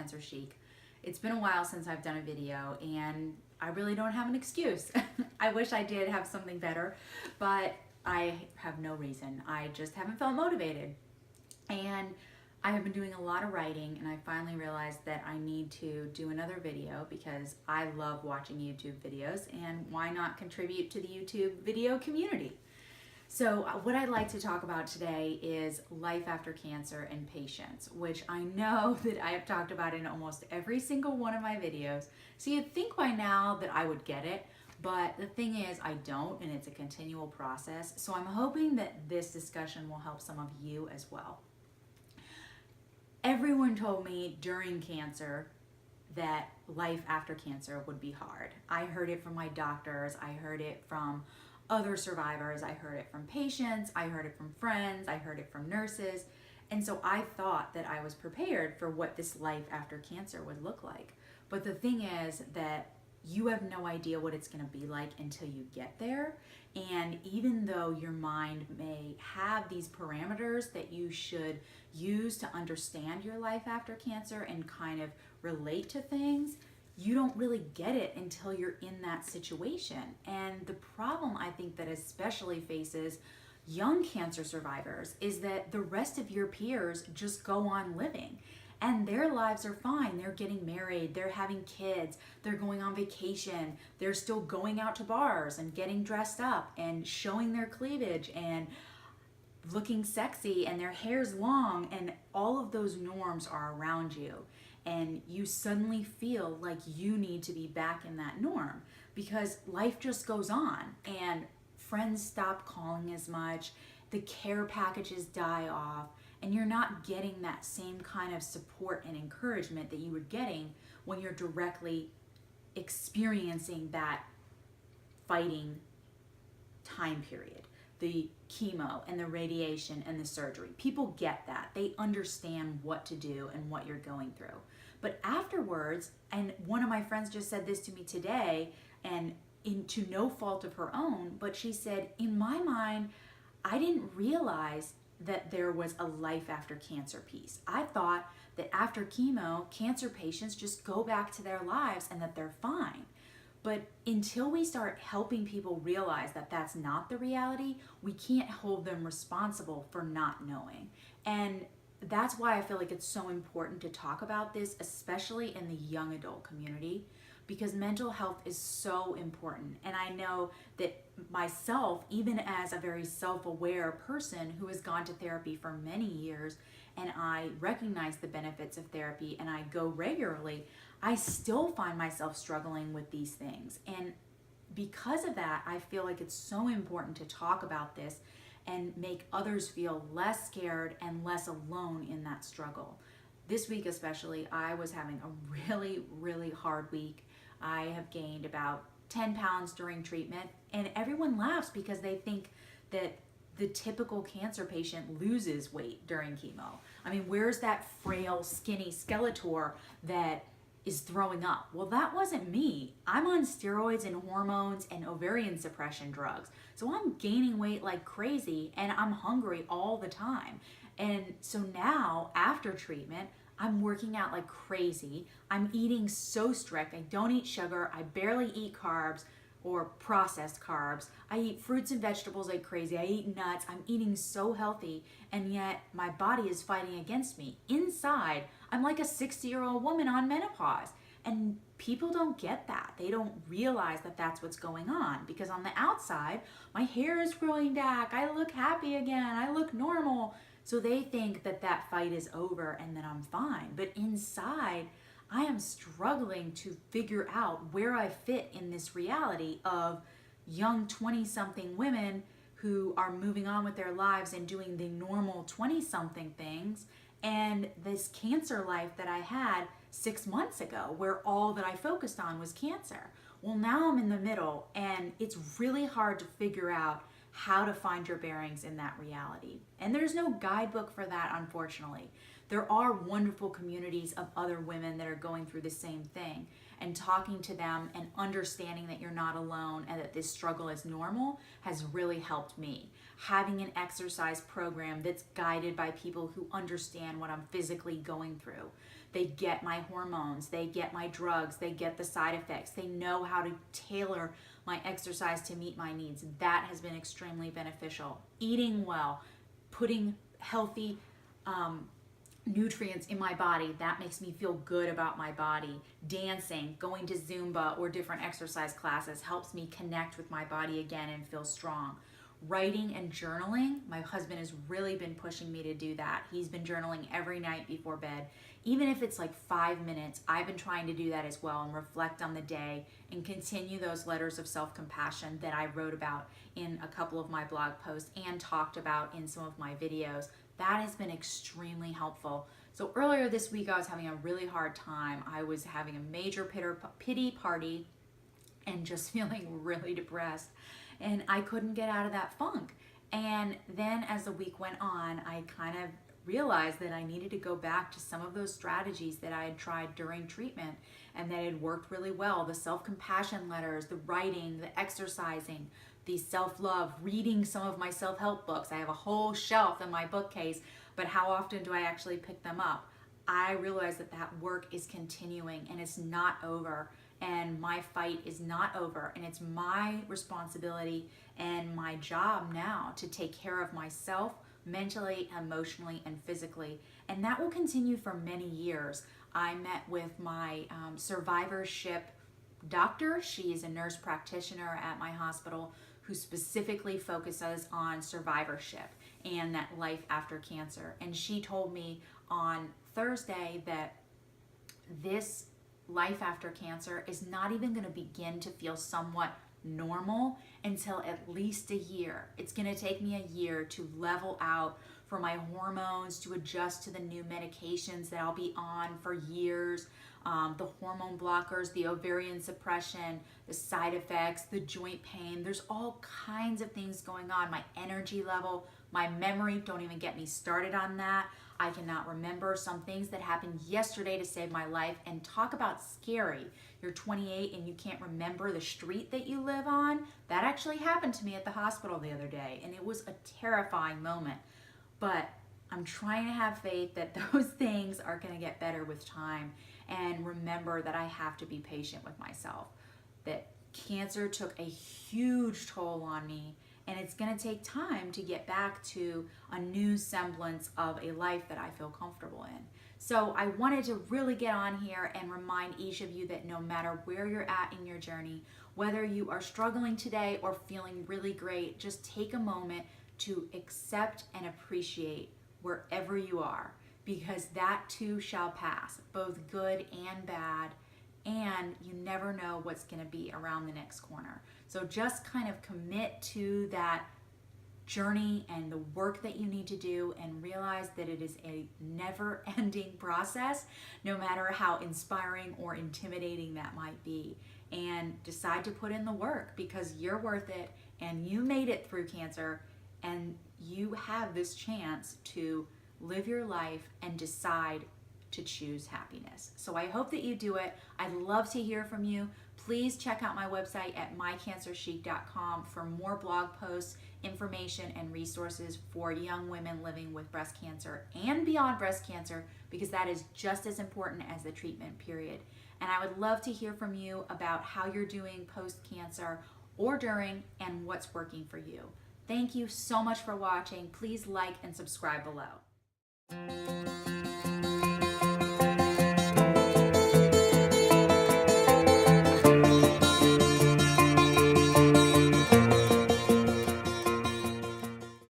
Cancer Chic. It's been a while since I've done a video and I really don't have an excuse. I wish I did have something better, but I have no reason. I just haven't felt motivated. And I have been doing a lot of writing and I finally realized that I need to do another video because I love watching YouTube videos, and why not contribute to the YouTube video community? So what I'd like to talk about today is life after cancer and patience, which I know that I have talked about in almost every single one of my videos. So you'd think by now that I would get it, but the thing is I don't, and it's a continual process. So I'm hoping that this discussion will help some of you as well. Everyone told me during cancer that life after cancer would be hard. I heard it from my doctors, I heard it from other survivors, I heard it from patients, I heard it from friends, I heard it from nurses. And so I thought that I was prepared for what this life after cancer would look like. But the thing is that you have no idea what it's going to be like until you get there. And even though your mind may have these parameters that you should use to understand your life after cancer and kind of relate to things, you don't really get it until you're in that situation. And the problem I think that especially faces young cancer survivors is that the rest of your peers just go on living and their lives are fine. They're getting married, they're having kids, they're going on vacation, they're still going out to bars and getting dressed up and showing their cleavage and looking sexy, and their hair's long, and all of those norms are around you. And you suddenly feel like you need to be back in that norm because life just goes on and friends stop calling as much, the care packages die off, and you're not getting that same kind of support and encouragement that you were getting when you're directly experiencing that fighting time period. The chemo and the radiation and the surgery. People get that. They understand what to do and what you're going through. But afterwards, and one of my friends just said this to me today, and to no fault of her own, but she said, in my mind, I didn't realize that there was a life after cancer piece. I thought that after chemo, cancer patients just go back to their lives and that they're fine. But until we start helping people realize that that's not the reality, we can't hold them responsible for not knowing. And that's why I feel like it's so important to talk about this, especially in the young adult community, because mental health is so important. And I know that myself, even as a very self-aware person who has gone to therapy for many years, and I recognize the benefits of therapy and I go regularly, I still find myself struggling with these things. And because of that, I feel like it's so important to talk about this and make others feel less scared and less alone in that struggle. This week especially, I was having a really, really hard week. I have gained about 10 pounds during treatment, and everyone laughs because they think that the typical cancer patient loses weight during chemo. I mean, where's that frail, skinny Skeletor that is throwing up? Well, that wasn't me. I'm on steroids and hormones and ovarian suppression drugs. So I'm gaining weight like crazy and I'm hungry all the time. And so now, after treatment, I'm working out like crazy. I'm eating so strict. I don't eat sugar. I barely eat carbs or processed carbs. I eat fruits and vegetables like crazy. I eat nuts. I'm eating so healthy, and yet my body is fighting against me. Inside, I'm like a 60-year-old woman on menopause. And people don't get that. They don't realize that that's what's going on, because on the outside, my hair is growing back. I look happy again. I look normal. So they think that that fight is over and that I'm fine. But inside, I am struggling to figure out where I fit in this reality of young 20-something women who are moving on with their lives and doing the normal 20-something things, and this cancer life that I had 6 months ago, where all that I focused on was cancer. Well, now I'm in the middle, and it's really hard to figure out how to find your bearings in that reality. And there's no guidebook for that, unfortunately. There are wonderful communities of other women that are going through the same thing, and talking to them and understanding that you're not alone and that this struggle is normal has really helped me. Having an exercise program that's guided by people who understand what I'm physically going through, They get my hormones, they get my drugs, they get the side effects. They know how to tailor my exercise to meet my needs. That has been extremely beneficial. Eating well, putting healthy nutrients in my body, that makes me feel good about my body. Dancing, going to Zumba or different exercise classes helps me connect with my body again and feel strong. Writing and journaling, my husband has really been pushing me to do that. He's been journaling every night before bed. Even if it's like 5 minutes, I've been trying to do that as well and reflect on the day and continue those letters of self-compassion that I wrote about in a couple of my blog posts and talked about in some of my videos. That has been extremely helpful. So earlier this week, I was having a really hard time. I was having a major pity party and just feeling really depressed. And I couldn't get out of that funk. And then as the week went on, I kind of realized that I needed to go back to some of those strategies that I had tried during treatment and that had worked really well. The self-compassion letters, the writing, the exercising, the self-love, reading some of my self-help books. I have a whole shelf in my bookcase, but how often do I actually pick them up? I realized that that work is continuing and it's not over. And my fight is not over, and it's my responsibility and my job now to take care of myself mentally, emotionally, and physically. And that will continue for many years. I met with my survivorship doctor. She is a nurse practitioner at my hospital who specifically focuses on survivorship and that life after cancer. And she told me on Thursday that this life after cancer is not even going to begin to feel somewhat normal until at least a year. It's going to take me a year to level out, for my hormones to adjust to the new medications that I'll be on for years, the hormone blockers, the ovarian suppression, the side effects, the joint pain. There's all kinds of things going on. My energy level, my memory, don't even get me started on that. I cannot remember some things that happened yesterday to save my life. And talk about scary. You're 28 and you can't remember the street that you live on. That actually happened to me at the hospital the other day, and it was a terrifying moment. But I'm trying to have faith that those things are going to get better with time, and remember that I have to be patient with myself. That cancer took a huge toll on me, and it's going to take time to get back to a new semblance of a life that I feel comfortable in. So I wanted to really get on here and remind each of you that no matter where you're at in your journey, whether you are struggling today or feeling really great, just take a moment to accept and appreciate wherever you are, because that too shall pass, both good and bad, and you never know what's going to be around the next corner. So just kind of commit to that journey and the work that you need to do, and realize that it is a never-ending process, no matter how inspiring or intimidating that might be. And decide to put in the work, because you're worth it, and you made it through cancer, and you have this chance to live your life and decide to choose happiness. So I hope that you do it. I'd love to hear from you. Please check out my website at mycancerchic.com for more blog posts, information, and resources for young women living with breast cancer and beyond breast cancer, because that is just as important as the treatment period. And I would love to hear from you about how you're doing post-cancer or during, and what's working for you. Thank you so much for watching. Please like and subscribe below.